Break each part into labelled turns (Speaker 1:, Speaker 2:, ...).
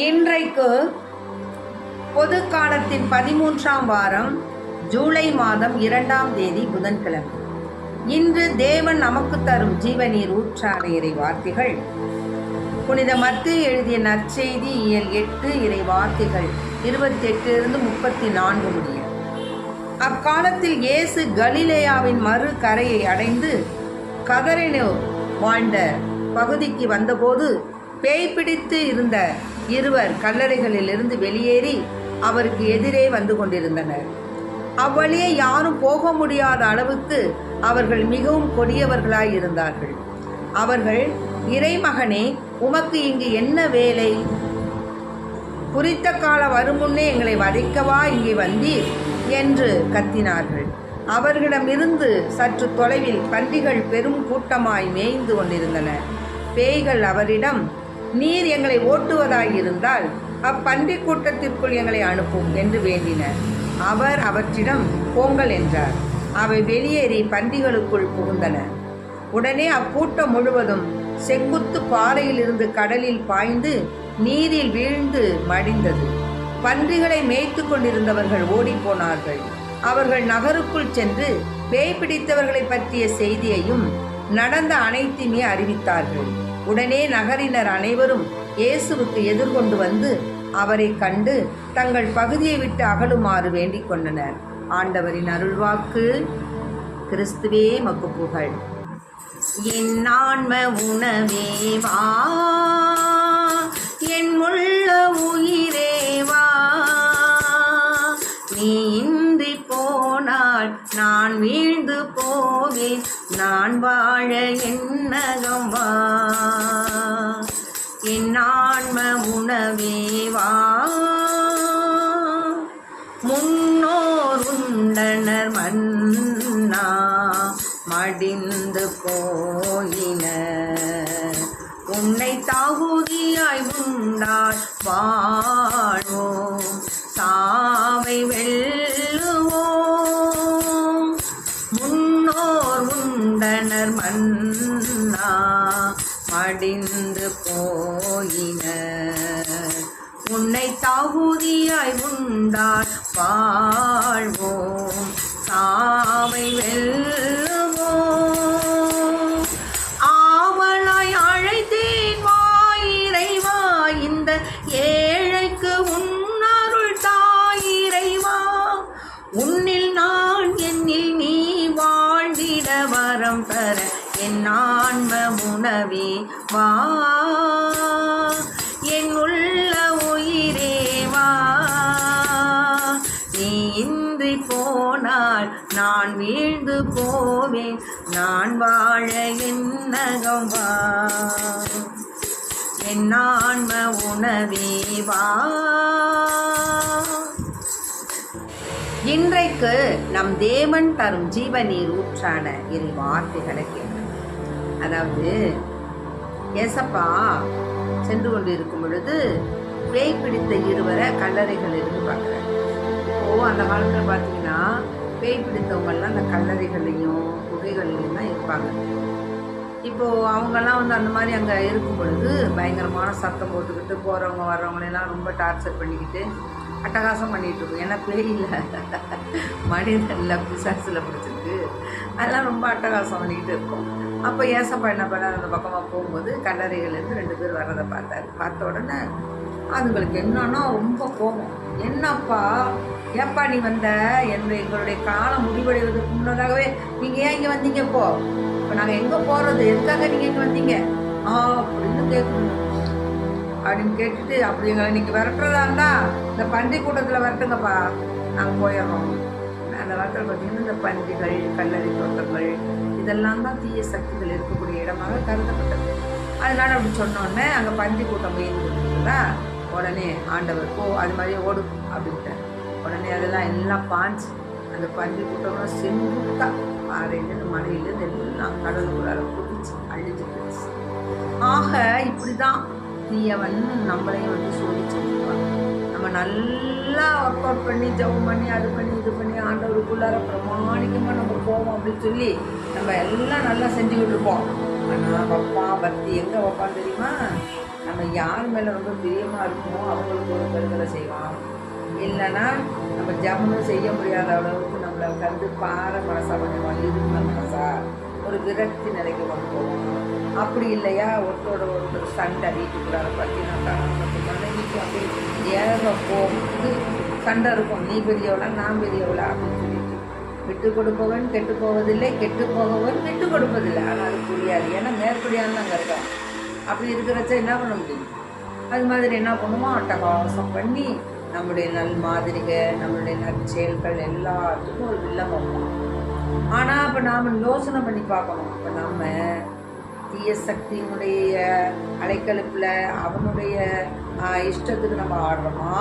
Speaker 1: இன்றைக்கு பொது காலத்தின் 13ஆம் வாரம் ஜூலை மாதம் 2ஆம் தேதி புதன்கிழமை. இன்று தேவன் நமக்கு தரும் ஜீவநீர் ஊற்றான இறை வார்த்தைகள் புனித மத்தேயு எழுதிய நற்செய்தி இயல் 8 இறை வார்த்தைகள் 28 34 முடிய. அக்காலத்தில் இயேசு கலிலேயாவின் மறு கரையை அடைந்து கதரேனு வாழ்ந்த பகுதிக்கு வந்தபோது பேய் பிடித்து இருந்த இருவர் கல்லறைகளிலிருந்து வெளியேறி அவருக்கு எதிரே வந்து கொண்டிருந்தனர். அவ்வழியே யாரும் போக முடியாத அளவுக்கு அவர்கள் மிகவும் கொடியவர்களாய் இருந்தார்கள். அவர்கள், இறைமகனே, உமக்கு இங்கு என்ன வேலை? குறித்த காலம் வரும் முன்னே எங்களை வதைக்கவா இங்கே வந்தீர் என்று கத்தினார்கள். அவர்களிடமிருந்து சற்று தொலைவில் பன்றிகள் பெரும் கூட்டமாய் மேய்ந்து கொண்டிருந்தன. பேய்கள் அவரிடம், நீர் எங்களை ஓட்டுவதாயிருந்தால் அப்பன்றி கூட்டத்திற்குள் எங்களை அனுப்பும் என்று வேண்டினர். அவர் அவற்றிடம், போங்கள் என்றார். அவை வெளியேறி பன்றிகளுக்குள் புகுந்தன. உடனே அக்கூட்டம் முழுவதும் செங்குத்து பாறையிலிருந்து கடலில் பாய்ந்து நீரில் வீழ்ந்து மடிந்தது. பன்றிகளை மேய்த்து கொண்டிருந்தவர்கள் ஓடிப்போனார்கள். அவர்கள் நகருக்குள் சென்று பேய் பிடித்தவர்களை பற்றிய செய்தியையும் நடந்த அனைத்தையுமே அறிவித்தார்கள். உடனே நகரினர் அனைவரும் இயேசுவுக்கு எதிர்கொண்டு வந்து அவரை கண்டு தங்கள் பகுதியை விட்டு அகலுமாறு வேண்டிக் கொண்டனர். ஆண்டவரின் அருள்வாக்கு. கிறிஸ்துவே மக்கு புகழ். என் ஆன்ம உணவே வா, என் உள்ள உயிரே வா, நீ இன்றி போனால் நான் வீழ்ந்து போவேன், நான் வாழ என்னகம் வா. என் ஆன்ம உணவே வா, முன்னோர் உண்டனர் மன்னா மடிந்து போயின, உன்னை தகுதியாய் உண்டால் வாழ்வோம், சாவை வெல்லுவோம். முன்னோர் உண்டனர் மன்னா மடிந்து போயின, உன்னை தகுதியாய் உண்டால் வாழ்வோம், சாவை வெல்லுவோம். ஆவலாய் அழைத்தேன் வா இறைவா, இந்த ஏழைக்கு உன்னருள் தாயிறைவா. உன்னில் நான் என்னில் நீ வாழ்ந்திட வரம் தர என் ஆன்ம உணவே வா, என் உள்ள உயிரே வா, நீ இன்றி போனால் நான் வீழ்ந்து போவேன், நான் வாழ என்னகம் வா. என் ஆன்ம உணவே வா. இன்றைக்கு நம் தேவன் தரும் ஜீவநீர் ஊற்றான இறை வார்த்தைகளை கேட்க. அதாவது, ஏசப்பா சென்று கொண்டு இருக்கும் பொழுது பேய் பிடித்த இருவரை கல்லறைகள் இருந்து பார்க்குறாரு. இப்போது அந்த காலத்தில் பார்த்தீங்கன்னா பேய் பிடித்தவங்கெல்லாம் அந்த கல்லறைகள்லையும் குகைகள்லையும் தான் இருப்பாங்க. இப்போது அவங்கெல்லாம் வந்து அந்த மாதிரி அங்கே இருக்கும் பொழுது பயங்கரமான சத்தம் போட்டுக்கிட்டு போகிறவங்க வர்றவங்களெல்லாம் ரொம்ப டார்ச்சர் பண்ணிக்கிட்டு அட்டகாசம் பண்ணிகிட்டு இருக்கும். ஏன்னா பேய் இல்லை, மனிதனில் பிசாசில் பிடிச்சிருக்கு, அதெல்லாம் ரொம்ப அட்டகாசம் பண்ணிக்கிட்டு இருக்கும். அப்போ ஏசப்பா என்ன பண்ணார், அந்த பக்கமாக போகும்போது கல்லறைகள்லேருந்து 2 பேர் வர்றதை பார்த்தார். பார்த்த உடனே அதுங்களுக்கு என்னன்னா ரொம்ப கோபம். என்னப்பா, ஏப்பா நீ வந்த, எங்களுடைய காலம் முடிவடைவதற்கு முன்னதாகவே நீங்கள் ஏன் இங்கே வந்தீங்க? இப்போ நாங்கள் எங்கே போகிறது, எதுக்காக நீங்கள் இங்கே வந்தீங்க அப்படின்னு கேட்கணும். அப்படின்னு கேட்டுட்டு, அப்படி எங்களை நீங்கள் விரட்டுறதா இருந்தால் இந்த பன்றி கூட்டத்தில் விரட்டுங்கப்பா, நாங்கள் போயிடுறோம். அந்த காலத்தில் பார்த்தீங்கன்னா இந்த பன்றிகள், கல்லறை தோட்டங்கள் இதெல்லாம் தான் தீய சக்திகள் இருக்கக்கூடிய இடமாக கருதப்பட்டது. அதனால் அப்படி சொன்னோடனே அங்கே பன்றி கூட்டம் மேய்ந்து கொடுத்துருந்தா உடனே ஆண்டவர், போ அது மாதிரியே ஓடு அப்படின்ட்டு உடனே அதெல்லாம் எல்லாம் பாஞ்சு அந்த பன்றி கூட்டம்லாம் செங்குத்தா பாறையிலேருந்து மலையிலேருந்து எல்லாம் கடலுக்குள்ளார குதிச்சு அழிஞ்சு போச்சு. ஆக இப்படி தான் தீயவன் நம்மளையும் வந்து சோதிச்சு. நம்ம நல்ல நல்லா ஒர்க் அவுட் பண்ணி ஜெபம் பண்ணி அது பண்ணி இது பண்ணி ஆண்டவருக்குள்ளார பிரமாணிக்கமாக நம்ம போவோம் அப்படின்னு சொல்லி நம்ம எல்லாம் நல்லா செஞ்சுக்கிட்டு இருப்போம். ஆனால் வைப்பான் பக்தி எங்கே வைப்பான்னு தெரியுமா? நம்ம யார் மேலே ரொம்ப பிரியமாக இருக்குமோ அவங்களுக்கு ஒரு பெருதலை செய்வான். இல்லைன்னா நம்ம ஜபமும் செய்ய முடியாத அளவுக்கு நம்மளை கண்டு பார மனசாக பண்ணுவான், இருந்த மனசா ஒரு விரக்தி நிலைக்கு கொண்டு போவோம். அப்படி இல்லையா ஒருத்தரோட ஒருத்தர் சண்டை வீட்டுக்குள்ளார பார்த்தீங்கன்னா மனைவிக்கு அப்படி ஏக போகுது சண்டை இருக்கும். நீ பெரியவளா நான் பெரியவளா அப்படின்னு சொல்லிட்டு விட்டு கொடுப்பவன் கெட்டு போவதில்லை, கெட்டு போகவன் விட்டு கொடுப்பதில்லை. ஆனால் அது புரியாது, ஏன்னா மேற்படியான்னு அங்கே இருக்கான். அப்படி இருக்கிறச்ச என்ன பண்ண முடியும்? அது மாதிரி என்ன பண்ணுவோம், அட்டகாசம் பண்ணி நம்முடைய நல் மாதிரிக நம்மளுடைய நற்செயல்கள் எல்லாத்துக்கும் ஒரு வில்லம் வைப்போம். ஆனால் இப்போ நாம் யோசனை பண்ணி பார்க்கணும். இப்போ நம்ம தீய சக்தியினுடைய அலைக்கழிப்பில் அவனுடைய இஷ்டத்துக்கு நம்ம ஆடுறோமா,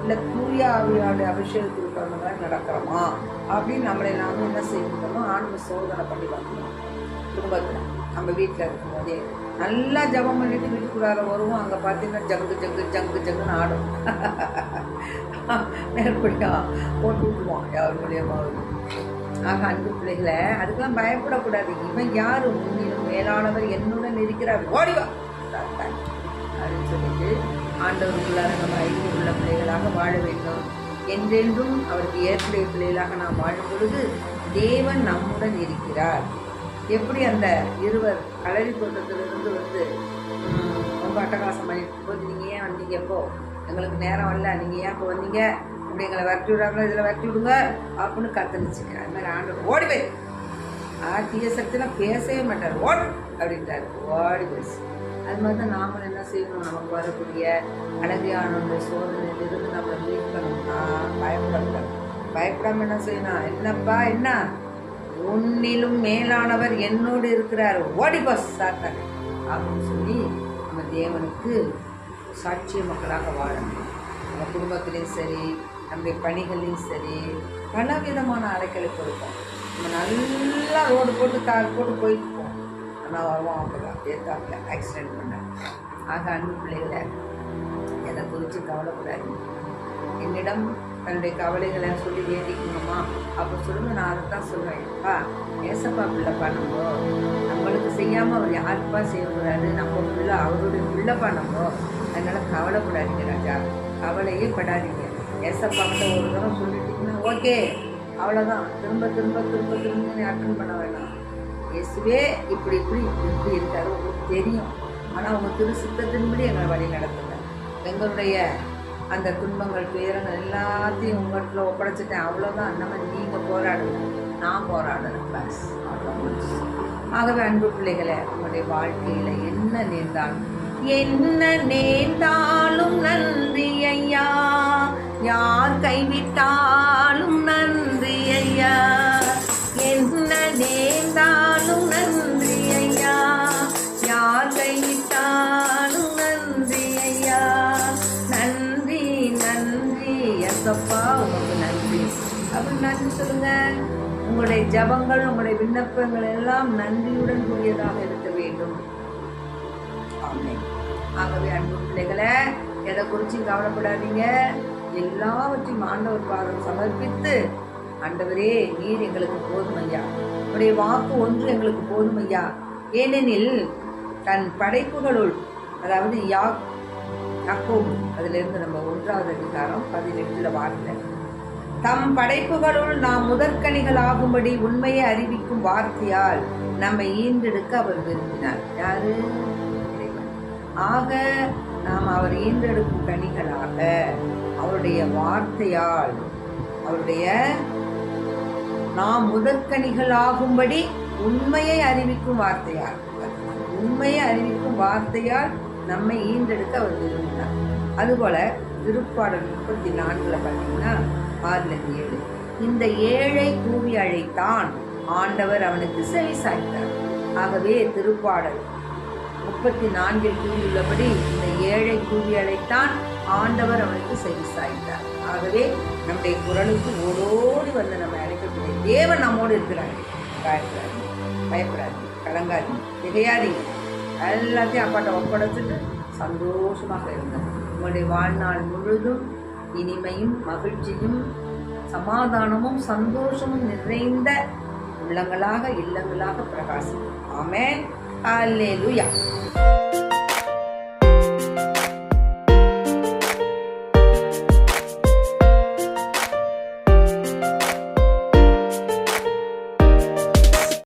Speaker 1: இல்லை தூய ஆவியோட அபிஷேகத்துக்கு தகுந்த மாதிரி நடக்கிறோமா அப்படின்னு நம்மளை நாம என்ன செய்யணும், ஆன்ம சோதனை பண்ணி பார்க்கணும். குடும்பத்தில் நம்ம வீட்டில் இருக்கும்போதே நல்லா ஜபம் பண்ணிட்டு வீட்டுக்குள்ளார வருவோம். அங்கே பார்த்தீங்கன்னா ஜங்கு ஜங்கு ஜங்கு ஜங்குன்னு ஆடும். மேற்படியா போட்டு விட்டுருவோம் யார் மூலியமாக. ஆக அன்பு பிள்ளைகளை அதுக்கெல்லாம் பயப்படக்கூடாது. இவன் யார்? முன்னிலும் மேலானவர் என்னுடன் இருக்கிறார், ஓடிவா அப்படின்னு சொல்லிட்டு ஆண்டவருக்குள்ளார நம்ம ஐந்து உள்ள பிள்ளைகளாக வாழ வேண்டும். என்றென்றும் அவருக்கு ஏற்புடைய பிள்ளைகளாக நாம் வாழும் பொழுது தேவன் நம்முடன் இருக்கிறார். எப்படி அந்த இருவர் களரி தோட்டத்திலிருந்து வந்து ரொம்ப அட்டகாசம் பண்ணிட்டு போது நீங்கள் ஏன் வந்தீங்க, எப்போ எங்களுக்கு நேரம் வரல, நீங்கள் ஏன் இப்போ வந்தீங்க, இப்படி எங்களை விரட்டி விடாங்களோ இதில் விரட்டி விடுங்க அப்படின்னு கத்துனுச்சுங்க. அது மாதிரி ஆண்டவர் ஓடி போய் தீய சக்திலாம் பேசவே மாட்டார், ஓடு அப்படின்ட்டார், ஓடி பேசு. அது மாதிரி தான் நாமளும் என்ன செய்யணும், நமக்கு வரக்கூடிய அழகியான சோதனையிலிருந்து நம்மளை மீட்கணும்னா பயப்படக்கூடாது. பயப்படாமல் என்ன செய்யணும், என்னப்பா என்ன உன்னிலும் மேலானவர் என்னோடு இருக்கிறார், ஓடி பஸ் சாத்தானே அப்படின்னு சொல்லி நம்ம தேவனுக்கு சாட்சிய மக்களாக வாழணும். நம்ம குடும்பத்திலையும் சரி, நம்முடைய பணிகளையும் சரி, பல விதமான அலைக்கழிப்பு இருக்கும். நம்ம நல்லா ரோடு போட்டு கார் போட்டு போயிட்டுருப்போம், ஆனால் வருவோம் அப்போதான் ஏற்காப்பில் ஆக்சிடென்ட் பண்ண. ஆக அன்பு பிள்ளைகளை எதை குறித்து கவலைப்படாது. என்னிடம் தன்னுடைய கவலைகளை சொல்லி வேண்டிக்கணுமா அப்போ சொல்லுங்க, நான் அதை தான் சொல்லுவேன். அப்பா ஏசப்பா பிள்ளைப்பா, நம்மளுக்கு செய்யாமல் அவர் யாருப்பா செய்யக்கூடாது, நம்ம பிள்ளை அவருடைய பிள்ளைப்பா நம்ம. அதனால் கவலைப்படாதீங்க ராஜா, கவலையே படாதீங்க. ஏசப்பாக்கிட்ட ஒரு தடவை சொல்லிட்டீங்கன்னா ஓகே, அவ்வளோதான். திரும்ப திரும்ப திரும்ப திரும்ப அட்டன் பண்ண வேணாம். இயேசுவே இப்படி இப்படி இப்படி இருக்காரு உங்களுக்கு தெரியும், ஆனால் அவங்க திரு சித்தத்தின்படி எங்களை வழி நடத்துங்க. எங்களுடைய அந்த துன்பங்கள் துயரங்கள் எல்லாத்தையும் உங்கள்கிட்ட ஒப்படைச்சிட்டேன், அவ்வளோதான். நம்ம நீங்கள் போராடுங்க, நான் போராடுறேன் கிளாஸ், அவ்வளோ. ஆகவே அன்பு பிள்ளைகளை, உங்களுடைய வாழ்க்கையில் என்ன நேர்ந்தாலும் நன்றி ஐயா, யார் கைவிட்டாலும் நன்றி ஐயா, என்ன நேர்ந்தாலும் நன்றி ஐயா, யார் கைவிட்டாலும் நன்றி ஐயா, நன்றி நன்றி எசப்பா உங்களுக்கு நன்றி அப்படின்னு நன்றி சொல்லுங்க. உங்களுடைய ஜபங்கள் உங்களுடைய விண்ணப்பங்கள் எல்லாம் நன்றியுடன் கூடியதாக இருக்க வேண்டும். ஆகவே அன்பு பிள்ளைகளை, எதை குறிச்சும் கவலைப்படாதீங்க. எல்லாவற்றையும் ஆண்டவர் பாதம் சமர்ப்பித்து, ஆண்டவரே நீர் எங்களுக்கு போதும் ஐயா, உடைய வாக்கு ஒன்று எங்களுக்கு போதும் ஐயா. ஏனெனில் தன் படைப்புகளுள், அதாவது யாக்கோபு அதிலிருந்து நம்ம 1வது அதிகாரம் 18 வார்த்தை, தம் படைப்புகளுள் நாம் முதற்கனிகள் ஆகும்படி உண்மையை அறிவிக்கும் வார்த்தையால் நம்மை ஈன்றெடுக்க அவர் விரும்பினார். யாரு? ஆக நாம் அவர் ஈன்றெடுக்கும் கனிகளாக அவருடைய வார்த்தையால், அவருடைய நாம் முதற்கனிகள் ஆகும்படி உண்மையை அறிவிக்கும் வார்த்தையால், உண்மையை அறிவிக்கும் வார்த்தையால் நம்மை ஈன்றெடுக்க அவர் விரும்பினார். அதுபோல திருப்பாடல் 34 பார்த்தீங்கன்னா 6-7, இந்த ஏழை கூவி அழைத்தான், ஆண்டவர் அவனுக்கு செவி சாய்த்தார். ஆகவே திருப்பாடல் 34 கூறியுள்ளபடி இந்த ஏழை கூவி அழைத்தான், ஆண்டவர் அவனுக்கு செவி சாய்த்தார். ஆகவே நம்முடைய குரலுக்கு ஓடோடி வந்து நம்ம அழைக்கக்கூடிய தேவன் நம்மோடு இருக்கிறாங்க. பயப்படாதீங்க, கலங்காதீங்க, திகையாதீங்க. எல்லாத்தையும் அப்பாட்ட ஒப்படைச்சிட்டு சந்தோஷமாக இருங்க. உங்களுடைய வாழ்நாள் முழுதும் இனிமையும் மகிழ்ச்சியும் சமாதானமும் சந்தோஷமும் நிறைந்த உள்ளங்களாக இல்லங்களாக பிரகாசிக்கும். ஆமென். அல்லேலூயா.